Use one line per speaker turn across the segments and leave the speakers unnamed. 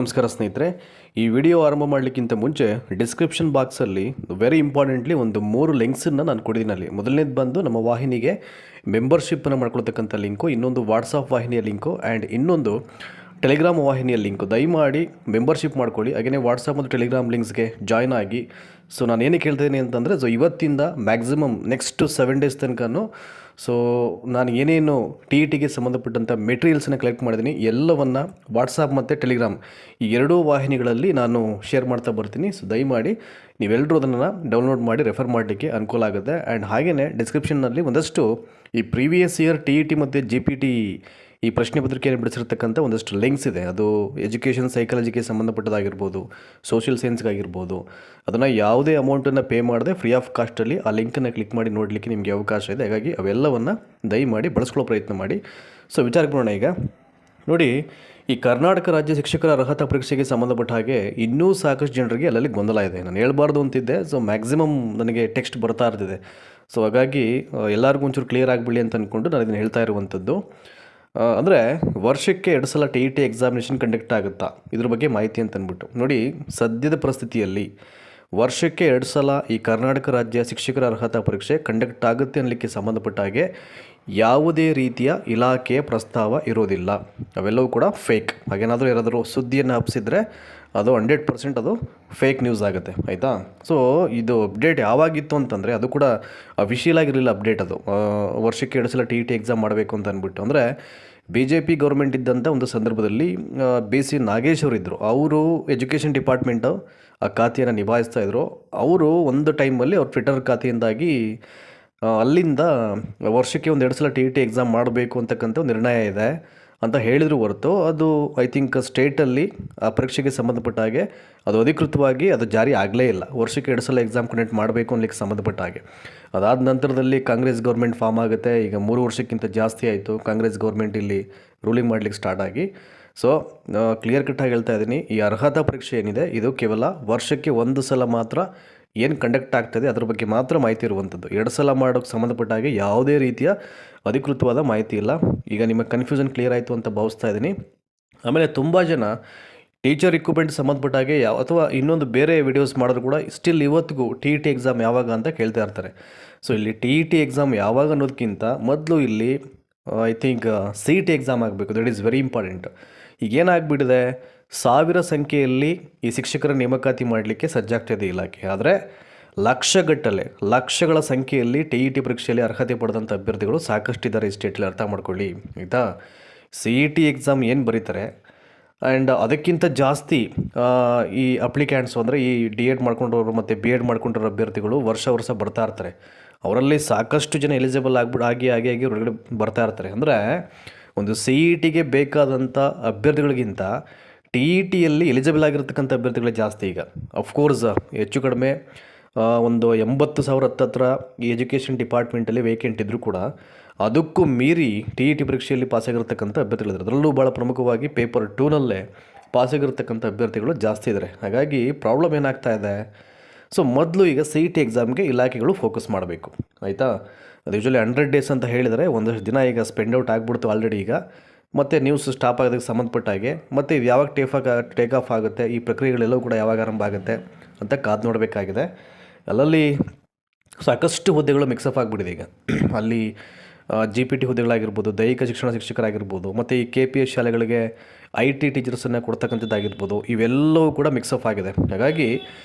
ನಮಸ್ಕಾರ ಸ್ನೇಹಿತರೆ, ಈ ವಿಡಿಯೋ ಆರಂಭ ಮಾಡಲಿಕ್ಕಿಂತ ಮುಂಚೆ ಡಿಸ್ಕ್ರಿಪ್ಷನ್ ಬಾಕ್ಸಲ್ಲಿ ವೆರಿ ಇಂಪಾರ್ಟೆಂಟ್ಲಿ ಒಂದು 3 ಲಿಂಕ್ಸನ್ನು ನಾನು ಕೊಡಿದ್ದೀನಿ. ಅಲ್ಲಿ ಮೊದಲನೇದು ಬಂದು ನಮ್ಮ ವಾಹಿನಿಗೆ ಮೆಂಬರ್ಶಿಪ್ಪನ್ನು ಮಾಡ್ಕೊಳ್ತಕ್ಕಂಥ ಲಿಂಕು, ಇನ್ನೊಂದು ವಾಟ್ಸಪ್ ವಾಹಿನಿಯ ಲಿಂಕು ಆ್ಯಂಡ್ ಇನ್ನೊಂದು ಟೆಲಿಗ್ರಾಮ್ ವಾಹಿನಿಯ ಲಿಂಕು. ದಯಮಾಡಿ ಮೆಂಬರ್ಶಿಪ್ ಮಾಡ್ಕೊಳ್ಳಿ. ಹಾಗೆಯೇ ವಾಟ್ಸಪ್ ಮತ್ತು ಟೆಲಿಗ್ರಾಮ್ ಲಿಂಕ್ಸ್ಗೆ ಜಾಯ್ನ್ ಆಗಿ. ಸೊ ನಾನು ಏನಕ್ಕೆ ಹೇಳ್ತಿದ್ದೀನಿ ಅಂತಂದರೆ, ಇವತ್ತಿಂದ ಮ್ಯಾಕ್ಸಿಮಮ್ ನೆಕ್ಸ್ಟ್ 7 ಡೇಸ್ ತನಕನೂ ನಾನು ಏನೇನು ಟಿಗೆ ಸಂಬಂಧಪಟ್ಟಂಥ ಮೆಟೀರಿಯಲ್ಸನ್ನು ಕಲೆಕ್ಟ್ ಮಾಡಿದ್ದೀನಿ ಎಲ್ಲವನ್ನು ವಾಟ್ಸಪ್ ಮತ್ತು ಟೆಲಿಗ್ರಾಮ್ ಈ ಎರಡೂ ವಾಹಿನಿಗಳಲ್ಲಿ ನಾನು ಶೇರ್ ಮಾಡ್ತಾ ಬರ್ತೀನಿ. ಸೊ ದಯಮಾಡಿ ನೀವೆಲ್ಲರೂ ಅದನ್ನು ಡೌನ್ಲೋಡ್ ಮಾಡಿ ರೆಫರ್ ಮಾಡಲಿಕ್ಕೆ ಅನುಕೂಲ ಆಗುತ್ತೆ. ಆ್ಯಂಡ್ ಹಾಗೆಯೇ ಡಿಸ್ಕ್ರಿಪ್ಷನ್ನಲ್ಲಿ ಒಂದಷ್ಟು ಈ ಪ್ರೀವಿಯಸ್ ಇಯರ್ ಟಿ ಮತ್ತು GPT ಈ ಪ್ರಶ್ನೆ ಪತ್ರಿಕೆಯನ್ನು ಬಿಡಿಸಿರ್ತಕ್ಕಂಥ ಒಂದಷ್ಟು ಲಿಂಕ್ಸ್ ಇದೆ. ಅದು ಎಜುಕೇಷನ್ ಸೈಕಾಲಜಿಗೆ ಸಂಬಂಧಪಟ್ಟದಾಗಿರ್ಬೋದು, ಸೋಷಿಯಲ್ ಸೈನ್ಸ್ಗಾಗಿರ್ಬೋದು. ಅದನ್ನು ಯಾವುದೇ ಅಮೌಂಟನ್ನು ಪೇ ಮಾಡದೆ ಫ್ರೀ ಆಫ್ ಕಾಸ್ಟಲ್ಲಿ ಆ ಲಿಂಕನ್ನು ಕ್ಲಿಕ್ ಮಾಡಿ ನೋಡಲಿಕ್ಕೆ ನಿಮಗೆ ಅವಕಾಶ ಇದೆ. ಹಾಗಾಗಿ ಅವೆಲ್ಲವನ್ನು ದಯಮಾಡಿ ಬಳಸ್ಕೊಳ್ಳೋ ಪ್ರಯತ್ನ ಮಾಡಿ. ಸೊ ವಿಚಾರಕ್ಕೆ ಬರೋಣ. ಈಗ ನೋಡಿ, ಈ ಕರ್ನಾಟಕ ರಾಜ್ಯ ಶಿಕ್ಷಕರ ಅರ್ಹತಾ ಪರೀಕ್ಷೆಗೆ ಸಂಬಂಧಪಟ್ಟ ಹಾಗೆ ಇನ್ನೂ ಸಾಕಷ್ಟು ಜನರಿಗೆ ಅಲ್ಲಲ್ಲಿ ಗೊಂದಲ ಇದೆ. ನಾನು ಹೇಳ್ಬಾರ್ದು ಅಂತಿದ್ದೆ, ಸೊ ಮ್ಯಾಕ್ಸಿಮಮ್ ನನಗೆ ಟೆಕ್ಸ್ಟ್ ಬರ್ತಾ ಇರ್ತಿದೆ. ಸೊ ಹಾಗಾಗಿ ಎಲ್ಲರಿಗೂ ಒಂಚೂರು ಕ್ಲಿಯರ್ ಆಗಿಬಿಡಲಿ ಅಂತ ಅಂದ್ಕೊಂಡು ನಾನು ಇದನ್ನು ಹೇಳ್ತಾ ಇರುವಂಥದ್ದು. ಅಂದರೆ ವರ್ಷಕ್ಕೆ 2 ಸಲ TET ಎಕ್ಸಾಮಿನೇಷನ್ ಕಂಡಕ್ಟ್ ಆಗುತ್ತಾ, ಇದ್ರ ಬಗ್ಗೆ ಮಾಹಿತಿ ಅಂತ ಅಂದ್ಬಿಟ್ಟು ನೋಡಿ. ಸದ್ಯದ ಪರಿಸ್ಥಿತಿಯಲ್ಲಿ ವರ್ಷಕ್ಕೆ 2 ಸಲ ಈ ಕರ್ನಾಟಕ ರಾಜ್ಯ ಶಿಕ್ಷಕರ ಅರ್ಹತಾ ಪರೀಕ್ಷೆ ಕಂಡಕ್ಟ್ ಆಗುತ್ತೆ ಅನ್ನಲಿಕ್ಕೆ ಸಂಬಂಧಪಟ್ಟ ಹಾಗೆ ಯಾವುದೇ ರೀತಿಯ ಇಲಾಖೆಯ ಪ್ರಸ್ತಾವ ಇರೋದಿಲ್ಲ. ಅವೆಲ್ಲವೂ ಕೂಡ ಫೇಕ್. ಹಾಗೇನಾದರೂ ಯಾರಾದರೂ ಸುದ್ದಿಯನ್ನು ಹಬ್ಬಿಸಿದ್ರೆ ಅದು 100% ಅದು ಫೇಕ್ ನ್ಯೂಸ್ ಆಗುತ್ತೆ, ಆಯಿತಾ. ಸೊ ಇದು ಅಪ್ಡೇಟ್ ಯಾವಾಗಿತ್ತು ಅಂತಂದರೆ, ಅದು ಕೂಡ ಅಫಿಷಿಯಲ್ ಆಗಿರಲಿಲ್ಲ ಅಪ್ಡೇಟ್. ಅದು ವರ್ಷಕ್ಕೆ 2 ಸಲ TET ಎಕ್ಸಾಮ್ ಮಾಡಬೇಕು ಅಂತ ಅಂದ್ಬಿಟ್ಟು, ಅಂದರೆ BJP ಗೌರ್ಮೆಂಟ್ ಇದ್ದಂಥ ಒಂದು ಸಂದರ್ಭದಲ್ಲಿ BC ನಾಗೇಶ್ ಅವರು ಇದ್ದರು. ಅವರು ಎಜುಕೇಷನ್ ಡಿಪಾರ್ಟ್ಮೆಂಟು ಆ ಖಾತೆಯನ್ನು ನಿಭಾಯಿಸ್ತಾಯಿದ್ರು. ಅವರು ಒಂದು ಟೈಮಲ್ಲಿ ಅವ್ರ ಟ್ವಿಟರ್ ಖಾತೆಯಿಂದಾಗಿ ಅಲ್ಲಿಂದ ವರ್ಷಕ್ಕೆ 2 ಸಲ TET ಎಕ್ಸಾಮ್ ಮಾಡಬೇಕು ಅಂತಕ್ಕಂಥ ಒಂದು ನಿರ್ಣಯ ಇದೆ ಅಂತ ಹೇಳಿದ್ರು ಹೊರತು, ಅದು ಐ ಥಿಂಕ್ ಸ್ಟೇಟಲ್ಲಿ ಆ ಪರೀಕ್ಷೆಗೆ ಸಂಬಂಧಪಟ್ಟ ಹಾಗೆ ಅದು ಅಧಿಕೃತವಾಗಿ ಅದು ಜಾರಿ ಆಗಲೇ ಇಲ್ಲ. ವರ್ಷಕ್ಕೆ 2 ಸಲ ಎಕ್ಸಾಮ್ ಕಂಡಕ್ಟ್ ಮಾಡಬೇಕು ಅನ್ನಲಿಕ್ಕೆ ಸಂಬಂಧಪಟ್ಟ ಹಾಗೆ. ಅದಾದ ನಂತರದಲ್ಲಿ ಕಾಂಗ್ರೆಸ್ ಗೌರ್ಮೆಂಟ್ ಫಾರ್ಮ್ ಆಗುತ್ತೆ. ಈಗ 3 ವರ್ಷಕ್ಕಿಂತ ಜಾಸ್ತಿ ಆಯಿತು ಕಾಂಗ್ರೆಸ್ ಗೌರ್ಮೆಂಟ್ ಇಲ್ಲಿ ರೂಲಿಂಗ್ ಮಾಡಲಿಕ್ಕೆ ಸ್ಟಾರ್ಟ್ ಆಗಿ. ಸೊ ಕ್ಲಿಯರ್ ಕಟ್ಟಾಗಿ ಹೇಳ್ತಾ ಇದ್ದೀನಿ, ಈ ಅರ್ಹತಾ ಪರೀಕ್ಷೆ ಏನಿದೆ ಇದು ಕೇವಲ ವರ್ಷಕ್ಕೆ 1 ಸಲ ಮಾತ್ರ ಏನು ಕಂಡಕ್ಟ್ ಆಗ್ತದೆ ಅದ್ರ ಬಗ್ಗೆ ಮಾತ್ರ ಮಾಹಿತಿ ಇರುವಂಥದ್ದು. 2 ಸಲ ಮಾಡೋಕ್ಕೆ ಸಂಬಂಧಪಟ್ಟ ಹಾಗೆ ಯಾವುದೇ ರೀತಿಯ ಅಧಿಕೃತವಾದ ಮಾಹಿತಿ ಇಲ್ಲ. ಈಗ ನಿಮಗೆ ಕನ್ಫ್ಯೂಷನ್ ಕ್ಲಿಯರ್ ಆಯಿತು ಅಂತ ಭಾವಿಸ್ತಾ ಇದ್ದೀನಿ. ಆಮೇಲೆ ತುಂಬ ಜನ ಟೀಚರ್ ರಿಕ್ರೂಟ್ಮೆಂಟ್ ಸಂಬಂಧಪಟ್ಟ ಹಾಗೆ ಅಥವಾ ಇನ್ನೊಂದು ಬೇರೆ ವಿಡಿಯೋಸ್ ಮಾಡಿದ್ರು ಕೂಡ ಸ್ಟಿಲ್ ಇವತ್ತಿಗೂ TET ಎಕ್ಸಾಮ್ ಯಾವಾಗ ಅಂತ ಕೇಳ್ತಾ ಇರ್ತಾರೆ. ಸೊ ಇಲ್ಲಿ TET ಎಕ್ಸಾಮ್ ಯಾವಾಗ ಅನ್ನೋದಕ್ಕಿಂತ ಮೊದಲು ಇಲ್ಲಿ ಐ ಥಿಂಕ್ CET ಎಕ್ಸಾಮ್ ಆಗಬೇಕು. That is very important. ಈಗೇನಾಗ್ಬಿಟ್ಟಿದೆ, 1000 ಸಂಖ್ಯೆಯಲ್ಲಿ ಈ ಶಿಕ್ಷಕರ ನೇಮಕಾತಿ ಮಾಡಲಿಕ್ಕೆ ಸಜ್ಜಾಗ್ತಿದೆ ಇಲಾಖೆ. ಆದರೆ ಲಕ್ಷಗಳ ಸಂಖ್ಯೆಯಲ್ಲಿ TET ಪರೀಕ್ಷೆಯಲ್ಲಿ ಅರ್ಹತೆ ಪಡೆದಂಥ ಅಭ್ಯರ್ಥಿಗಳು ಸಾಕಷ್ಟಿದ್ದಾರೆ ಈ ಸ್ಟೇಟಲ್ಲಿ, ಅರ್ಥ ಮಾಡ್ಕೊಳ್ಳಿ ಆಯಿತಾ. CET ಎಕ್ಸಾಮ್ ಏನು ಬರೀತಾರೆ ಆ್ಯಂಡ್ ಅದಕ್ಕಿಂತ ಜಾಸ್ತಿ ಈ ಅಪ್ಲಿಕ್ಯಾಂಟ್ಸು, ಅಂದರೆ ಈ D.Ed ಮಾಡ್ಕೊಂಡವರು ಮತ್ತು B.Ed ಮಾಡ್ಕೊಂಡಿರೋ ಅಭ್ಯರ್ಥಿಗಳು ವರ್ಷ ಬರ್ತಾ ಇರ್ತಾರೆ. ಅವರಲ್ಲಿ ಸಾಕಷ್ಟು ಜನ ಎಲಿಜಿಬಲ್ ಆಗಿ ಹೊರಗಡೆ ಬರ್ತಾ ಇರ್ತಾರೆ. ಅಂದರೆ ಒಂದು CETಗೆ ಬೇಕಾದಂಥ ಅಭ್ಯರ್ಥಿಗಳಿಗಿಂತ TETಯಲ್ಲಿ ಎಲಿಜಿಬಲ್ ಆಗಿರ್ತಕ್ಕಂಥ ಅಭ್ಯರ್ಥಿಗಳೇ ಜಾಸ್ತಿ. ಈಗ ಅಫ್ಕೋರ್ಸ್ ಹೆಚ್ಚು ಕಡಿಮೆ ಒಂದು 80,000 ಹತ್ತತ್ರ ಈ ಎಜುಕೇಷನ್ ಡಿಪಾರ್ಟ್ಮೆಂಟಲ್ಲಿ ವೇಕೆಂಟ್ ಇದ್ದರೂ ಕೂಡ ಅದಕ್ಕೂ ಮೀರಿ TET ಪರೀಕ್ಷೆಯಲ್ಲಿ ಪಾಸಾಗಿರ್ತಕ್ಕಂಥ ಅಭ್ಯರ್ಥಿಗಳಿದ್ದಾರೆ. ಅದರಲ್ಲೂ ಭಾಳ ಪ್ರಮುಖವಾಗಿ ಪೇಪರ್ 2ನಲ್ಲೇ ಪಾಸಾಗಿರ್ತಕ್ಕಂಥ ಅಭ್ಯರ್ಥಿಗಳು ಜಾಸ್ತಿ ಇದ್ದಾರೆ. ಹಾಗಾಗಿ ಪ್ರಾಬ್ಲಮ್ ಏನಾಗ್ತಾ ಇದೆ, ಸೊ ಮೊದಲು ಈಗ CET ಎಕ್ಸಾಮ್ಗೆ ಇಲಾಖೆಗಳು ಫೋಕಸ್ ಮಾಡಬೇಕು, ಆಯಿತಾ. ಅದು ಯೂಶ್ವಲಿ 100 ಡೇಸ್ ಅಂತ ಹೇಳಿದರೆ ಒಂದಷ್ಟು ದಿನ ಈಗ ಸ್ಪೆಂಡ್ ಔಟ್ ಆಗಿಬಿಡ್ತು ಆಲ್ರೆಡಿ. ಈಗ ಮತ್ತು ನ್ಯೂಸ್ ಸ್ಟಾಪ್ ಆಗೋದಕ್ಕೆ ಸಂಬಂಧಪಟ್ಟ ಹಾಗೆ ಮತ್ತು ಇದು ಯಾವಾಗ ಟೇಕ್ ಆಫ್ ಆಗುತ್ತೆ, ಈ ಪ್ರಕ್ರಿಯೆಗಳೆಲ್ಲವೂ ಕೂಡ ಯಾವಾಗ ಆರಂಭ ಆಗುತ್ತೆ ಅಂತ ಕಾದು ನೋಡಬೇಕಾಗಿದೆ. ಅಲ್ಲಲ್ಲಿ ಸಾಕಷ್ಟು ಹುದ್ದೆಗಳು ಮಿಕ್ಸಪ್ ಆಗಿಬಿಟ್ಟಿದೆ. ಈಗ ಅಲ್ಲಿ GPT ಹುದ್ದೆಗಳಾಗಿರ್ಬೋದು, ದೈಹಿಕ ಶಿಕ್ಷಣ ಶಿಕ್ಷಕರಾಗಿರ್ಬೋದು, ಮತ್ತು ಈ KPS ಶಾಲೆಗಳಿಗೆ IT ಟೀಚರ್ಸನ್ನು ಕೊಡ್ತಕ್ಕಂಥದ್ದಾಗಿರ್ಬೋದು, ಇವೆಲ್ಲವೂ ಕೂಡ ಮಿಕ್ಸಪ್ ಆಗಿದೆ. ಹಾಗಾಗಿ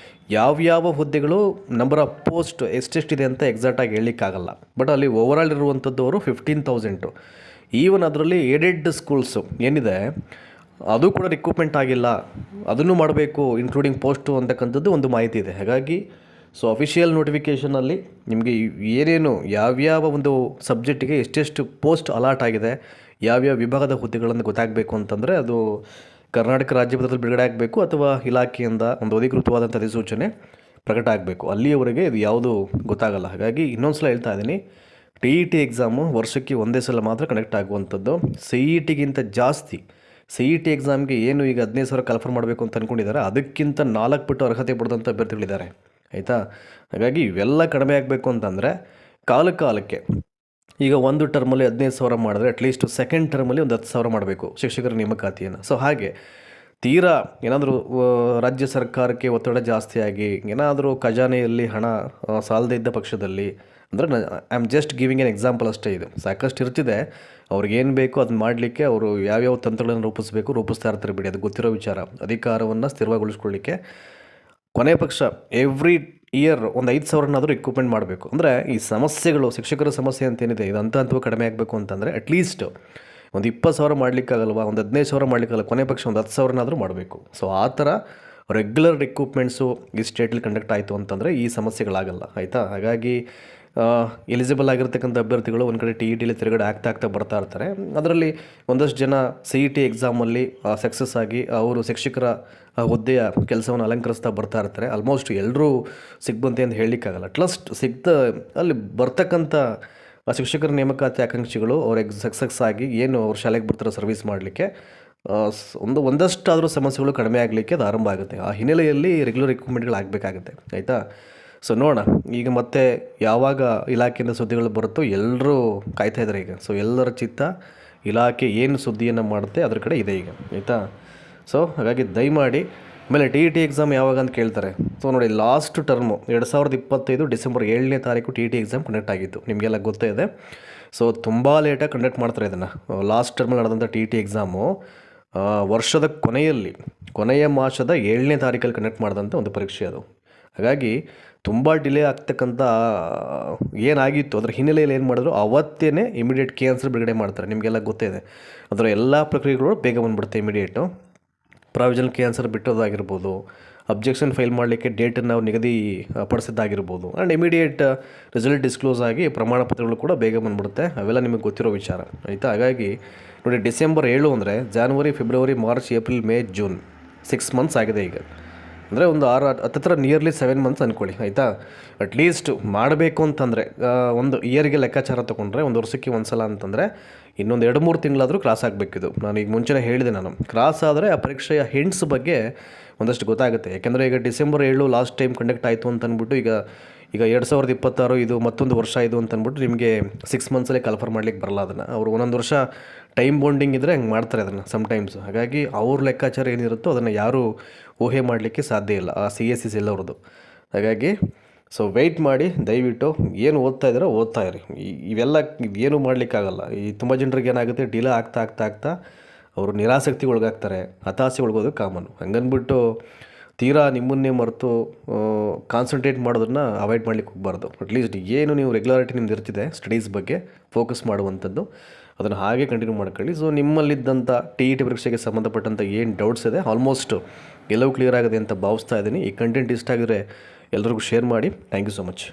ಯಾವ್ಯಾವ ಹುದ್ದೆಗಳು ನಂಬರ್ ಆಫ್ ಪೋಸ್ಟ್ ಎಷ್ಟೆಷ್ಟಿದೆ ಅಂತ ಎಕ್ಸಾಕ್ಟಾಗಿ ಹೇಳಲಿಕ್ಕಾಗಲ್ಲ. ಬಟ್ ಅಲ್ಲಿ ಓವರಾಲ್ ಇರುವಂಥದ್ದವರು 15,000. ಈವನ್ ಅದರಲ್ಲಿ ಏಡೆಡ್ ಸ್ಕೂಲ್ಸು ಏನಿದೆ ಅದು ಕೂಡ ರಿಕ್ರೂಟ್ಮೆಂಟ್ ಆಗಿಲ್ಲ, ಅದನ್ನು ಮಾಡಬೇಕು ಇನ್ಕ್ಲೂಡಿಂಗ್ ಪೋಸ್ಟು ಅಂತಕ್ಕಂಥದ್ದು ಒಂದು ಮಾಹಿತಿ ಇದೆ. ಹಾಗಾಗಿ ಸೊ ಅಫಿಷಿಯಲ್ ನೋಟಿಫಿಕೇಷನಲ್ಲಿ ನಿಮಗೆ ಏನೇನು ಯಾವ್ಯಾವ ಒಂದು ಸಬ್ಜೆಕ್ಟಿಗೆ ಎಷ್ಟೆಷ್ಟು ಪೋಸ್ಟ್ ಅಲಾಟ್ ಆಗಿದೆ, ಯಾವ್ಯಾವ ವಿಭಾಗದ ಹುದ್ದೆಗಳನ್ನು ಗೊತ್ತಾಗಬೇಕು ಅಂತಂದರೆ ಅದು ಕರ್ನಾಟಕ ರಾಜ್ಯ ಮಟ್ಟದಲ್ಲಿ ಬಿಡುಗಡೆ ಆಗಬೇಕು ಅಥವಾ ಇಲಾಖೆಯಿಂದ ಒಂದು ಅಧಿಕೃತವಾದಂಥ ಅಧಿಸೂಚನೆ ಪ್ರಕಟ ಆಗಬೇಕು. ಅಲ್ಲಿಯವರೆಗೆ ಇದು ಯಾವುದು ಗೊತ್ತಾಗಲ್ಲ. ಹಾಗಾಗಿ ಇನ್ನೊಂದು ಸಲ ಹೇಳ್ತಾ ಇದ್ದೀನಿ, TET ಎಕ್ಸಾಮು ವರ್ಷಕ್ಕೆ 1 ಸಲ ಮಾತ್ರ ಕನೆಕ್ಟ್ ಆಗುವಂಥದ್ದು. CETಗಿಂತ ಜಾಸ್ತಿ CET ಎಕ್ಸಾಮ್ಗೆ ಏನು ಈಗ 15,000 ಕನ್ಫರ್ಮ್ ಮಾಡಬೇಕು ಅಂತ ಅಂದ್ಕೊಂಡಿದ್ದಾರೆ, ಅದಕ್ಕಿಂತ 4 ಪಟ್ಟು ಅರ್ಹತೆ ಪಡೆದಂಥ ಅಭ್ಯರ್ಥಿಗಳಿದ್ದಾರೆ, ಆಯಿತಾ. ಹಾಗಾಗಿ ಇವೆಲ್ಲ ಕಡಿಮೆ ಆಗಬೇಕು ಅಂತಂದರೆ ಕಾಲಕ್ಕೆ ಈಗ ಒಂದು ಟರ್ಮಲ್ಲಿ 15,000 ಮಾಡಿದ್ರೆ ಅಟ್ಲೀಸ್ಟ್ ಸೆಕೆಂಡ್ ಟರ್ಮಲ್ಲಿ ಒಂದು 10,000 ಮಾಡಬೇಕು ಶಿಕ್ಷಕರ ನೇಮಕಾತಿಯನ್ನು. ಸೊ ಹಾಗೆ ತೀರಾ ಏನಾದರೂ ರಾಜ್ಯ ಸರ್ಕಾರಕ್ಕೆ ಒತ್ತಡ ಜಾಸ್ತಿಯಾಗಿ ಏನಾದರೂ ಖಜಾನೆಯಲ್ಲಿ ಹಣ ಸಾಲದೇ ಇದ್ದ ಪಕ್ಷದಲ್ಲಿ, ಅಂದರೆ I am just giving an example ಅಷ್ಟೇ, ಇದು ಸಾಕಷ್ಟು ಇರ್ತಿದೆ. ಅವ್ರಿಗೇನು ಬೇಕೋ ಅದನ್ನ ಮಾಡಲಿಕ್ಕೆ ಅವರು ಯಾವ್ಯಾವ ತಂತ್ರಗಳನ್ನು ರೂಪಿಸ್ತಾ ಇರ್ತಾರೆ ಬಿಡಿ, ಅದು ಗೊತ್ತಿರೋ ವಿಚಾರ. ಅಧಿಕಾರವನ್ನು ಸ್ಥಿರವಾಗಿಗೊಳಿಸ್ಕೊಳ್ಳಿಕ್ಕೆ ಕೊನೆ ಪಕ್ಷ ಎವ್ರಿ ಇಯರ್ ಒಂದು 5,000ನಾದರೂ ಎಕ್ವಿಪ್ಮೆಂಟ್ ಮಾಡಬೇಕು. ಅಂದರೆ ಈ ಸಮಸ್ಯೆಗಳು, ಶಿಕ್ಷಕರ ಸಮಸ್ಯೆ ಅಂತೇನಿದೆ, ಇದು ಹಂತವಾಗಿ ಕಡಿಮೆ ಆಗಬೇಕು ಅಂತಂದರೆ ಅಟ್ಲೀಸ್ಟ್ ಒಂದು 20,000 ಮಾಡಲಿಕ್ಕಾಗಲ್ವಾ, ಒಂದು 15,000 ಮಾಡಲಿಕ್ಕಾಗಲ್ಲ, ಕೊನೆ ಪಕ್ಷ ಒಂದು 10,000ನಾದರೂ ಮಾಡಬೇಕು. ಸೊ ಆ ಥರ ರೆಗ್ಯುಲರ್ ಎಕ್ವಿಪ್ಮೆಂಟ್ಸು ಈ ಸ್ಟೇಟಲ್ಲಿ ಕಂಡಕ್ಟ್ ಆಯಿತು ಅಂತಂದರೆ ಈ ಸಮಸ್ಯೆಗಳಾಗಲ್ಲ, ಆಯಿತಾ. ಹಾಗಾಗಿ ಎಲಿಜಿಬಲ್ ಆಗಿರ್ತಕ್ಕಂಥ ಅಭ್ಯರ್ಥಿಗಳು ಒಂದು ಕಡೆ ಟಿ ಇ ಟಿಲಿ ತಿರುಗಡೆ ಆಗ್ತಾ ಬರ್ತಾ ಇರ್ತಾರೆ. ಅದರಲ್ಲಿ ಒಂದಷ್ಟು ಜನ ಸಿ ಇ ಟಿ ಎಕ್ಸಾಮಲ್ಲಿ ಸಕ್ಸಸ್ ಆಗಿ ಅವರು ಶಿಕ್ಷಕರ ಹುದ್ದೆಯ ಕೆಲಸವನ್ನು ಅಲಂಕರಿಸ್ತಾ ಬರ್ತಾ ಇರ್ತಾರೆ. ಆಲ್ಮೋಸ್ಟ್ ಎಲ್ಲರೂ ಸಿಗ್ಬಂತೆ ಅಂತ ಹೇಳಲಿಕ್ಕಾಗಲ್ಲ. ಟ್ಲಸ್ಟ್ ಅಲ್ಲಿ ಬರ್ತಕ್ಕಂಥ ಶಿಕ್ಷಕರ ನೇಮಕಾತಿ ಆಕಾಂಕ್ಷಿಗಳು ಅವ್ರಿಗೆ ಸಕ್ಸಸ್ ಆಗಿ ಏನು ಅವ್ರ ಶಾಲೆಗೆ ಬರ್ತಾರೆ ಸರ್ವಿಸ್ ಮಾಡಲಿಕ್ಕೆ, ಒಂದಷ್ಟಾದರೂ ಸಮಸ್ಯೆಗಳು ಕಡಿಮೆ ಆಗಲಿಕ್ಕೆ ಅದು ಆರಂಭ ಆಗುತ್ತೆ. ಆ ಹಿನ್ನೆಲೆಯಲ್ಲಿ ರೆಗ್ಯುಲರ್ ಎಕ್ವಿಪ್ಮೆಂಟ್ಗಳು ಆಗಬೇಕಾಗುತ್ತೆ, ಆಯಿತಾ. ಸೊ ನೋಡೋಣ ಈಗ ಮತ್ತೆ ಯಾವಾಗ ಇಲಾಖೆಯಿಂದ ಸುದ್ದಿಗಳು ಬರುತ್ತೋ ಎಲ್ಲರೂ ಕಾಯ್ತಾ ಇದ್ದಾರೆ ಈಗ. ಸೊ ಎಲ್ಲರ ಚಿತ್ತ ಇಲಾಖೆ ಏನು ಸುದ್ದಿಯನ್ನು ಮಾಡುತ್ತೆ ಅದ್ರ ಕಡೆ ಇದೆ ಈಗ, ಆಯಿತಾ. ಸೊ ಹಾಗಾಗಿ ದಯಮಾಡಿ ಆಮೇಲೆ ಟಿ ಇ ಟಿ ಎಕ್ಸಾಮ್ ಯಾವಾಗ ಅಂತ ಕೇಳ್ತಾರೆ. ಸೊ ನೋಡಿ, ಲಾಸ್ಟ್ ಟರ್ಮು 2025 ಡಿಸೆಂಬರ್ 7ನೇ ತಾರೀಕು T E T exam conduct ಆಗಿತ್ತು, ನಿಮಗೆಲ್ಲ ಗೊತ್ತೇ ಇದೆ. ಸೊ ತುಂಬ ಲೇಟಾಗಿ ಕಂಡಕ್ಟ್ ಮಾಡ್ತಾರೆ ಇದನ್ನು. ಲಾಸ್ಟ್ ಟರ್ಮಲ್ಲಿ ನಡೆದಂಥ ಟಿ ಇ ಟಿ ಎಕ್ಸಾಮು ವರ್ಷದ ಕೊನೆಯ ಮಾಸದ 7ನೇ ತಾರೀಕಲ್ಲಿ ಕಂಡಕ್ಟ್ ಮಾಡಿದಂಥ ಒಂದು ಪರೀಕ್ಷೆ ಅದು. ಹಾಗಾಗಿ ತುಂಬ ಡಿಲೇ ಆಗ್ತಕ್ಕಂಥ ಏನಾಗಿತ್ತು ಅದರ ಹಿನ್ನೆಲೆಯಲ್ಲಿ ಏನು ಮಾಡಿದ್ರು, ಅವತ್ತೇ ಇಮಿಡಿಯೇಟ್ ಕೆ ಆನ್ಸರ್ ಬಿಡುಗಡೆ ಮಾಡ್ತಾರೆ. ನಿಮಗೆಲ್ಲ ಗೊತ್ತೇ ಇದೆ, ಅದರ ಎಲ್ಲ ಪ್ರಕ್ರಿಯೆಗಳು ಬೇಗ ಬಂದುಬಿಡುತ್ತೆ ಇಮಿಡಿಯೇಟು. ಪ್ರಾವಿಷನಲ್ ಕೆ ಆನ್ಸರ್ ಬಿಟ್ಟೋದಾಗಿರ್ಬೋದು, ಅಬ್ಜೆಕ್ಷನ್ ಫೈಲ್ ಮಾಡಲಿಕ್ಕೆ ಡೇಟನ್ನು ನಾವು ನಿಗದಿ ಪಡಿಸಿದ್ದಾಗಿರ್ಬೋದು, ಆ್ಯಂಡ್ ಇಮಿಡಿಯೇಟ್ ರಿಸಲ್ಟ್ ಡಿಸ್ಕ್ಲೋಸ್ ಆಗಿ ಪ್ರಮಾಣ ಪತ್ರಗಳು ಕೂಡ ಬೇಗ ಬಂದುಬಿಡುತ್ತೆ. ಅವೆಲ್ಲ ನಿಮಗೆ ಗೊತ್ತಿರೋ ವಿಚಾರ, ಆಯಿತಾ. ಹಾಗಾಗಿ ನೋಡಿ, ಡಿಸೆಂಬರ್ 7 ಅಂದರೆ January, February, March, April, May, June 6 months ಆಗಿದೆ ಈಗ. ಅಂದರೆ ಒಂದು 6 ನಿಯರ್ಲಿ 7 ಮಂತ್ಸ್ ಅಂದ್ಕೊಳ್ಳಿ, ಆಯಿತಾ. ಅಟ್ಲೀಸ್ಟ್ ಮಾಡಬೇಕು ಅಂತಂದರೆ ಒಂದು ಇಯರಿಗೆ ಲೆಕ್ಕಾಚಾರ ತೊಗೊಂಡ್ರೆ ಒಂದು ವರ್ಷಕ್ಕೆ ಒಂದು ಸಲ ಅಂತಂದರೆ ಇನ್ನೊಂದು 2-3 ತಿಂಗಳಾದರೂ ಕ್ರಾಸ್ ಆಗಬೇಕಿದು. ನಾನು ಈಗ ಮುಂಚೆನೇ ಹೇಳಿದೆ, ನಾನು ಕ್ರಾಸ್ ಆದರೆ ಆ ಪರೀಕ್ಷೆಯ ಹಿಂಟ್ಸ್ ಬಗ್ಗೆ ಒಂದಷ್ಟು ಗೊತ್ತಾಗುತ್ತೆ. ಯಾಕೆಂದರೆ ಈಗ ಡಿಸೆಂಬರ್ 7 ಲಾಸ್ಟ್ ಟೈಮ್ ಕಂಡಕ್ಟ್ ಆಯಿತು ಅಂತ ಅಂದ್ಬಿಟ್ಟು ಈಗ 2026 ಇದು ಮತ್ತೊಂದು ವರ್ಷ ಇದು ಅಂತ ಅಂದ್ಬಿಟ್ಟು ನಿಮಗೆ 6 ಮಂತ್ಸಲ್ಲೇ ಕನ್ಫರ್ಮ್ ಮಾಡ್ಲಿಕ್ಕೆ ಬರಲ್ಲ. ಅದನ್ನು ಅವರು ಒಂದೊಂದು ವರ್ಷ ಟೈಮ್ ಬಾಂಡಿಂಗ್ ಇದ್ದರೆ ಹಂಗೆ ಮಾಡ್ತಾರೆ ಅದನ್ನು ಸಮ್ಟೈಮ್ಸ್. ಹಾಗಾಗಿ ಅವ್ರ ಲೆಕ್ಕಾಚಾರ ಏನಿರುತ್ತೋ ಅದನ್ನು ಯಾರೂ ಊಹೆ ಮಾಡಲಿಕ್ಕೆ ಸಾಧ್ಯ ಇಲ್ಲ, ಆ CSEs ಎಲ್ಲರದು. ಹಾಗಾಗಿ ಸೊ ವೆಯ್ಟ್ ಮಾಡಿ, ದಯವಿಟ್ಟು ಏನು ಓದ್ತಾ ಇದ್ದೀರೋ ಓದ್ತಾ ಇರಿ. ಇವೆಲ್ಲ ಏನೂ ಮಾಡಲಿಕ್ಕಾಗಲ್ಲ. ಈ ತುಂಬ ಜನರಿಗೆ ಏನಾಗುತ್ತೆ, ಡಿಲೇ ಆಗ್ತಾ ಅವರು ನಿರಾಸಕ್ತಿಗೊಳಗಾಗ್ತಾರೆ, ಹತಾಸೆಗೊಳಗೋದು ಕಾಮನ್. ಹಂಗನ್ಬಿಟ್ಟು ತೀರಾ ನಿಮ್ಮನ್ನೇ ಮರೆತು ಕಾನ್ಸಂಟ್ರೇಟ್ ಮಾಡೋದನ್ನು ಅವಾಯ್ಡ್ ಮಾಡ್ಲಿಕ್ಕೆ ಹೋಗಬಾರ್ದು. ಅಟ್ಲೀಸ್ಟ್ ಏನು ನೀವು ರೆಗ್ಯುಲಾರಿಟಿ ನಿಮ್ದು ಇರ್ತಿದೆ ಸ್ಟಡೀಸ್ ಬಗ್ಗೆ ಫೋಕಸ್ ಮಾಡುವಂಥದ್ದು, ಅದನ್ನು ಹಾಗೆ ಕಂಟಿನ್ಯೂ ಮಾಡ್ಕೊಳ್ಳಿ. ಸೊ ನಿಮ್ಮಲ್ಲಿದ್ದಂಥ ಟಿ ಇ ಟಿ ಪರೀಕ್ಷೆಗೆ ಸಂಬಂಧಪಟ್ಟಂಥ ಏನು ಡೌಟ್ಸ್ ಇದೆ ಆಲ್ಮೋಸ್ಟ್ ಎಲ್ಲವೂ ಕ್ಲಿಯರ್ ಆಗಿದೆ ಅಂತ ಭಾವಿಸ್ತಾ ಇದ್ದೀನಿ. ಈ ಕಂಟೆಂಟ್ ಇಷ್ಟ ಆಗಿದ್ರೆ ಎಲ್ಲರಿಗೂ ಶೇರ್ ಮಾಡಿ. Thank you so much.